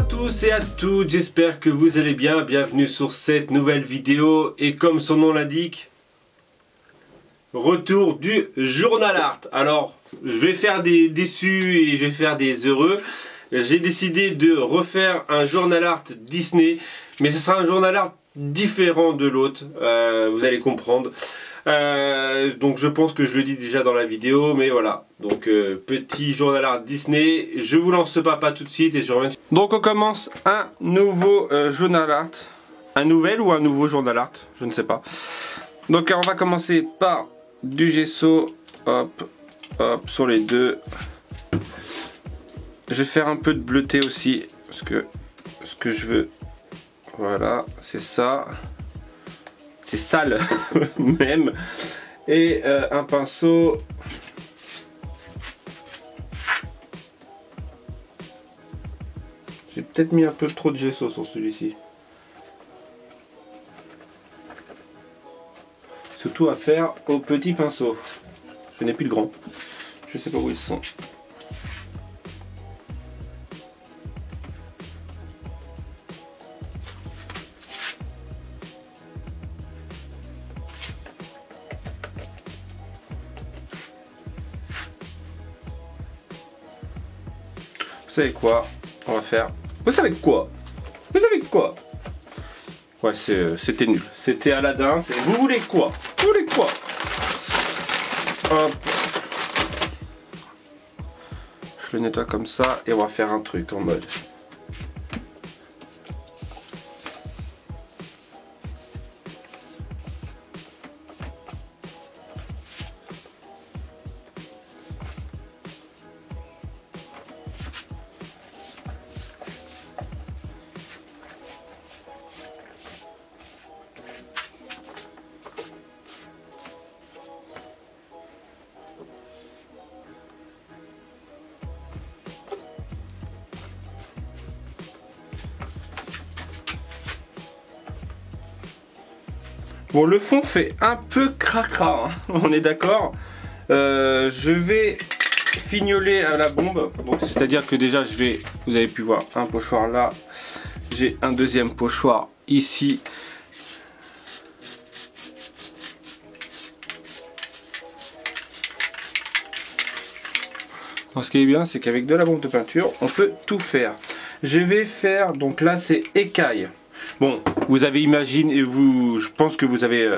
à tous et à toutes, j'espère que vous allez bien, bienvenue sur cette nouvelle vidéo et comme son nom l'indique, retour du journal art. Alors, je vais faire des déçus et je vais faire des heureux. J'ai décidé de refaire un journal art Disney, mais ce sera un journal art différent de l'autre, vous allez comprendre. Donc je pense que je le dis déjà dans la vidéo, mais voilà. Donc petit journal art Disney. Je vous lance ce papa tout de suite et je reviens. Donc on commence un nouveau journal art. Un nouvel ou un nouveau journal art, je ne sais pas. Donc on va commencer par du gesso. Hop, hop, sur les deux. Je vais faire un peu de bleuté aussi, parce que ce que je veux, voilà, c'est ça. C'est sale même. Et un pinceau. J'ai peut-être mis un peu trop de gesso sur celui-ci. Surtout à faire au petit pinceau. Je n'ai plus de grand. Je sais pas où ils sont. Vous savez quoi? On va faire... Vous savez quoi? Vous savez quoi? Ouais, c'était nul. C'était Aladdin. Vous voulez quoi? Vous voulez quoi? Hop. Je le nettoie comme ça et on va faire un truc en mode... Bon, le fond fait un peu cracra, hein, on est d'accord. Je vais fignoler à la bombe. C'est-à-dire que déjà, vous avez pu voir un pochoir là. J'ai un deuxième pochoir ici. Alors, ce qui est bien, c'est qu'avec de la bombe de peinture, on peut tout faire. Je vais faire, donc là, c'est écaille. Bon, vous avez imaginé, je pense que vous avez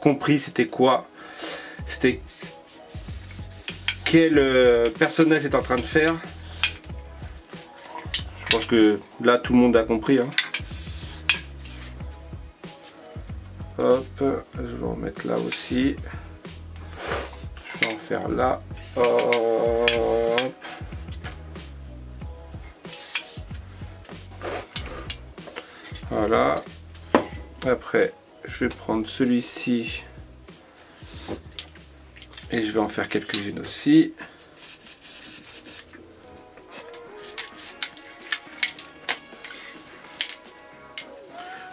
compris c'était quoi, c'était quel personnage est en train de faire. Je pense que là tout le monde a compris. Hein. Hop, je vais en mettre là aussi. Je vais en faire là. Hop. Voilà. Après, je vais prendre celui-ci et je vais en faire quelques-unes aussi.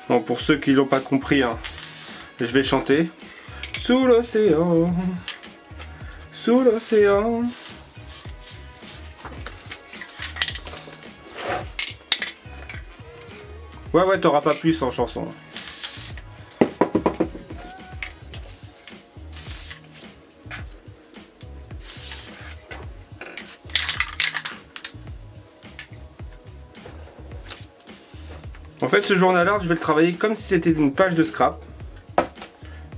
Bon, pour ceux qui l'ont pas compris, hein, je vais chanter. Sous l'océan, sous l'océan. Ouais, t'auras pas plus en chanson. En fait, ce journal art, je vais le travailler comme si c'était une page de scrap,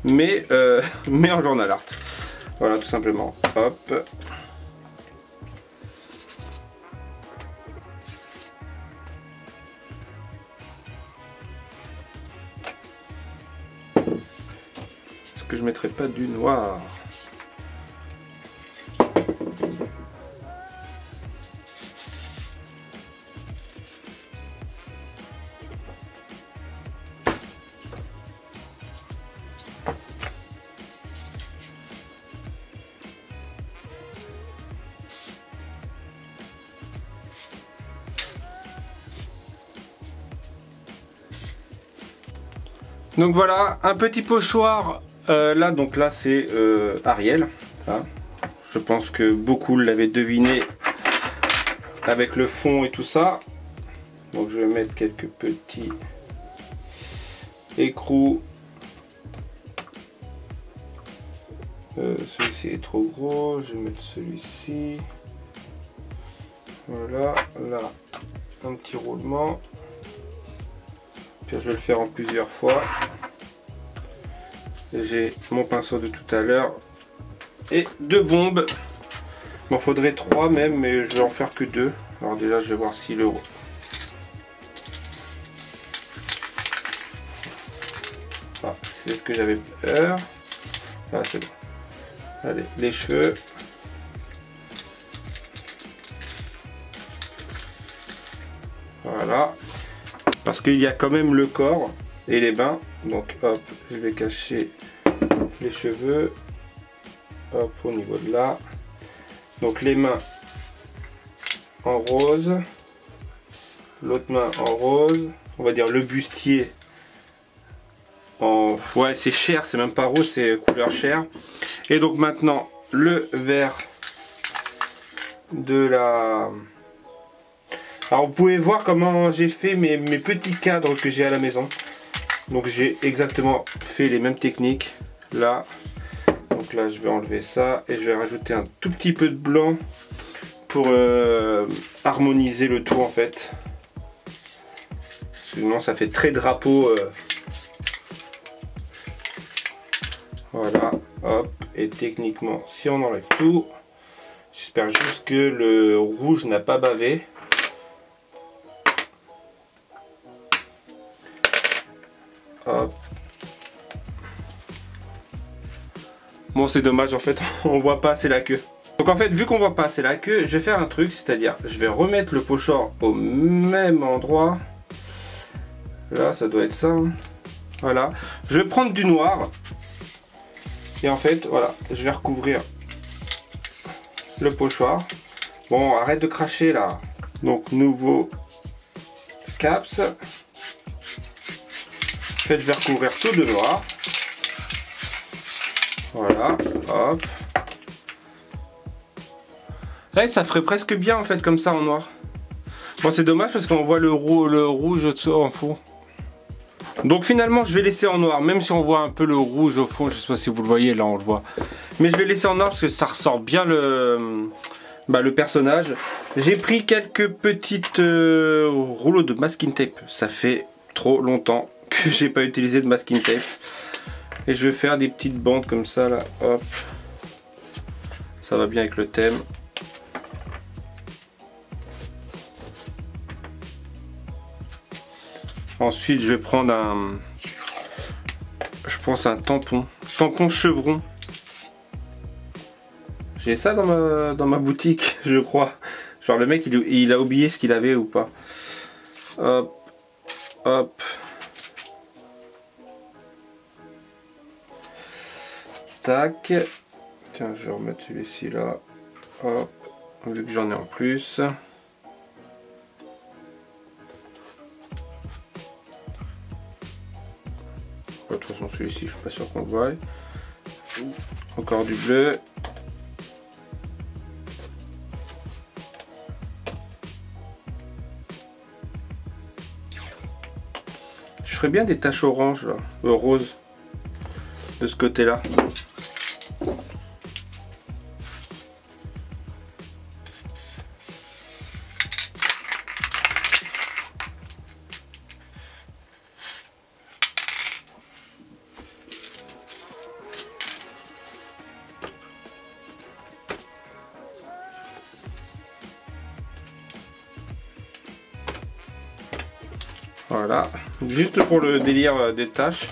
mais en journal art. Voilà, tout simplement. Hop. Que je mettrai pas du noir. Donc voilà, un petit pochoir là, donc là c'est Ariel. Là. Je pense que beaucoup l'avaient deviné avec le fond et tout ça. Donc je vais mettre quelques petits écrous. Celui-ci est trop gros, je vais mettre celui-ci. Voilà, là, un petit roulement. Puis je vais le faire en plusieurs fois. J'ai mon pinceau de tout à l'heure et 2 bombes. Il m'en faudrait 3 même, mais je vais en faire que 2. Alors déjà, je vais voir si le... Ah, c'est ce que j'avais peur. Ah, c'est bon. Allez, les cheveux. Voilà. Parce qu'il y a quand même le corps et les mains. Donc hop, je vais cacher les cheveux. Hop, au niveau de là. Donc les mains en rose. L'autre main en rose. On va dire le bustier en... Ouais, c'est chair, c'est même pas rose, c'est couleur chair. Et donc maintenant, le vert de la... Alors vous pouvez voir comment j'ai fait mes petits cadres que j'ai à la maison. Donc j'ai exactement fait les mêmes techniques. Là, donc là je vais enlever ça et je vais rajouter un tout petit peu de blanc pour harmoniser le tout en fait. Sinon ça fait très drapeau. Voilà, hop, et techniquement si on enlève tout, j'espère juste que le rouge n'a pas bavé. Hop. Bon, c'est dommage, en fait on voit pas assez la queue. Donc en fait, vu qu'on voit pas assez la queue, je vais faire un truc, c'est-à-dire je vais remettre le pochard au même endroit. Là ça doit être ça, hein. Voilà, je vais prendre du noir. Et en fait, voilà, je vais recouvrir le pochoir. Bon, arrête de cracher là. Donc, nouveau caps. En fait, je vais recouvrir tout de noir. Voilà, hop. Ouais, ça ferait presque bien en fait, comme ça en noir. Bon, c'est dommage parce qu'on voit le rouge en fond. Donc finalement je vais laisser en noir, même si on voit un peu le rouge au fond, je sais pas si vous le voyez, là on le voit. Mais je vais laisser en noir parce que ça ressort bien le personnage. J'ai pris quelques petites rouleaux de masking tape, ça fait trop longtemps que j'ai pas utilisé de masking tape. Et je vais faire des petites bandes comme ça là, hop. Ça va bien avec le thème. Ensuite, je vais prendre un tampon chevron. J'ai ça dans ma boutique, je crois. Genre le mec, il a oublié ce qu'il avait ou pas. Hop, hop. Tac. Tiens, je vais remettre celui-ci là. Hop, vu que j'en ai en plus. De toute façon celui-ci je suis pas sûr qu'on le voit. Encore du bleu. Je ferais bien des taches orange là, rose de ce côté là. Voilà, juste pour le délire des tâches.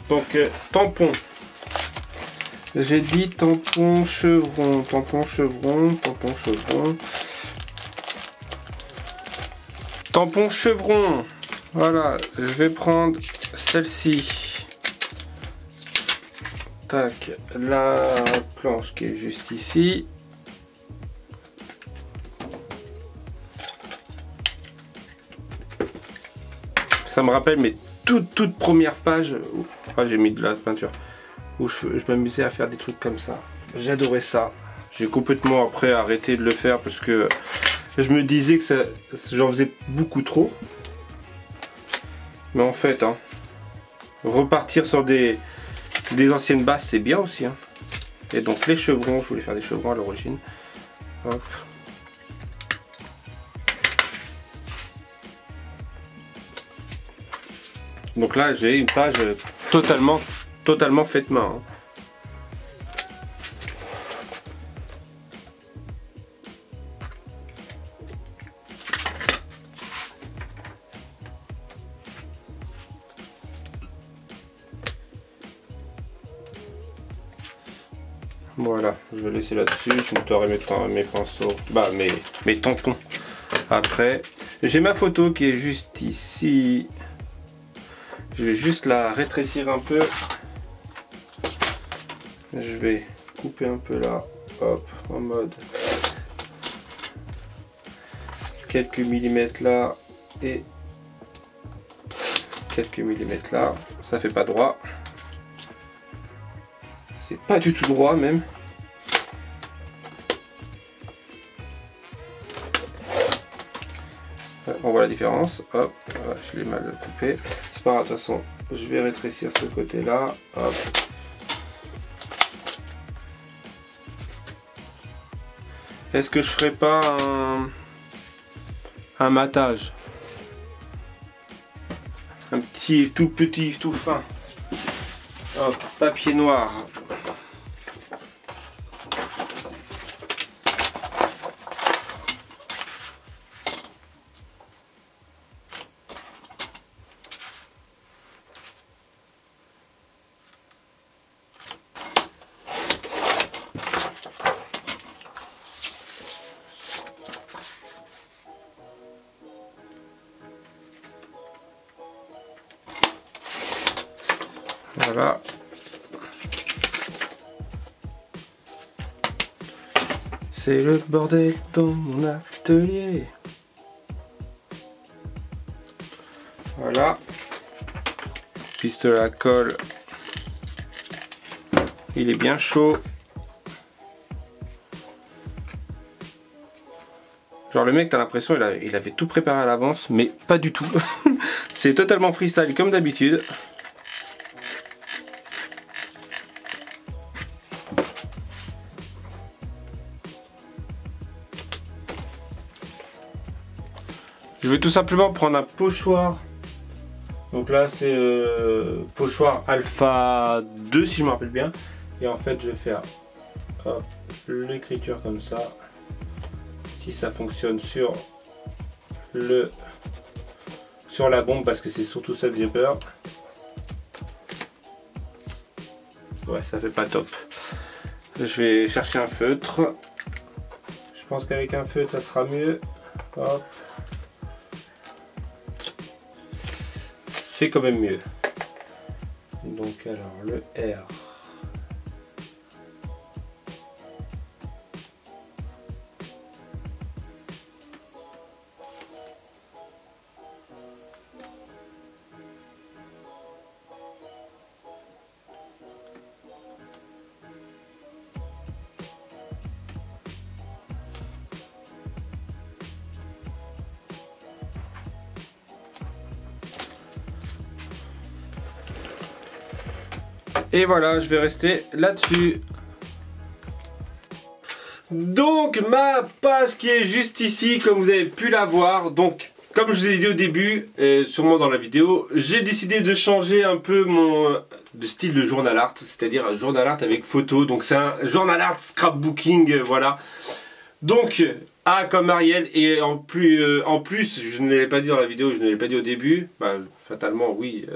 Donc tampon. J'ai dit tampon chevron, tampon chevron, tampon chevron. Tampon chevron. Voilà, je vais prendre celle-ci. Tac, la planche qui est juste ici. Ça me rappelle mes toutes premières pages. Ah, j'ai mis de la peinture. Où je m'amusais à faire des trucs comme ça. J'adorais ça. J'ai complètement après arrêté de le faire parce que je me disais que j'en faisais beaucoup trop. Mais en fait, hein, repartir sur des anciennes bases, c'est bien aussi. Hein. Et donc les chevrons, je voulais faire des chevrons à l'origine. Hop. Donc là, j'ai une page totalement faite main. Hein. Voilà, je vais laisser là-dessus, je nettoierai mes pinceaux, bah mes tampons après. J'ai ma photo qui est juste ici. Je vais juste la rétrécir un peu. Je vais couper un peu là, hop, en mode quelques millimètres là et quelques millimètres là. Ça fait pas droit. C'est pas du tout droit même. On voit la différence. Hop, je l'ai mal coupé. C'est pas grave, de toute façon, je vais rétrécir ce côté là. Hop. Est-ce que je ferai pas un matage? Un petit, tout petit, tout fin. Hop, papier noir. Voilà. C'est le bordel dans mon atelier. Voilà. Pistolet à colle. Il est bien chaud. Genre le mec, t'as l'impression il avait tout préparé à l'avance, mais pas du tout. C'est totalement freestyle comme d'habitude. Je vais tout simplement prendre un pochoir. Donc là c'est pochoir alpha 2 si je me rappelle bien. Et en fait je vais faire l'écriture comme ça. Si ça fonctionne sur la bombe, parce que c'est surtout ça que j'ai peur. Ouais, ça fait pas top. Je vais chercher un feutre. Je pense qu'avec un feutre ça sera mieux. Hop. C'est quand même mieux. Donc alors le R. Et voilà, je vais rester là-dessus. Donc ma page qui est juste ici, comme vous avez pu la voir. Donc comme je vous ai dit au début, sûrement dans la vidéo, j'ai décidé de changer un peu mon style de journal art. C'est-à-dire un journal art avec photo. Donc c'est un journal art scrapbooking, voilà. Donc A comme Ariel, et en plus je ne l'ai pas dit dans la vidéo, je ne l'ai pas dit au début, bah, fatalement oui,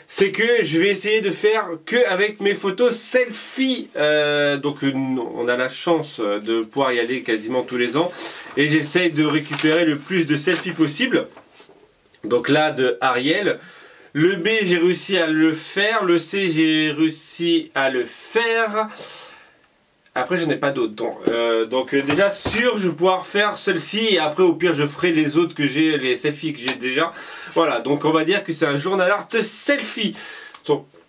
c'est que je vais essayer de faire que avec mes photos selfie. Donc on a la chance de pouvoir y aller quasiment tous les ans, et j'essaye de récupérer le plus de selfies possible. Donc là de Ariel, le B j'ai réussi à le faire, le C j'ai réussi à le faire. Après je n'ai pas d'autres. Donc déjà sûr je vais pouvoir faire celle-ci, et après au pire je ferai les autres que j'ai, les selfies que j'ai déjà. Voilà, donc on va dire que c'est un journal art selfie.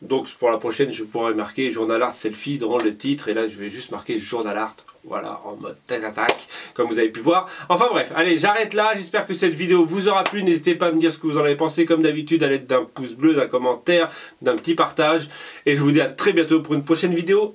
Donc pour la prochaine, je pourrais marquer journal art selfie dans le titre. Et là, je vais juste marquer journal art. Voilà, en mode tac-tac, comme vous avez pu voir. Enfin bref, allez, j'arrête là. J'espère que cette vidéo vous aura plu. N'hésitez pas à me dire ce que vous en avez pensé, comme d'habitude, à l'aide d'un pouce bleu, d'un commentaire, d'un petit partage. Et je vous dis à très bientôt pour une prochaine vidéo.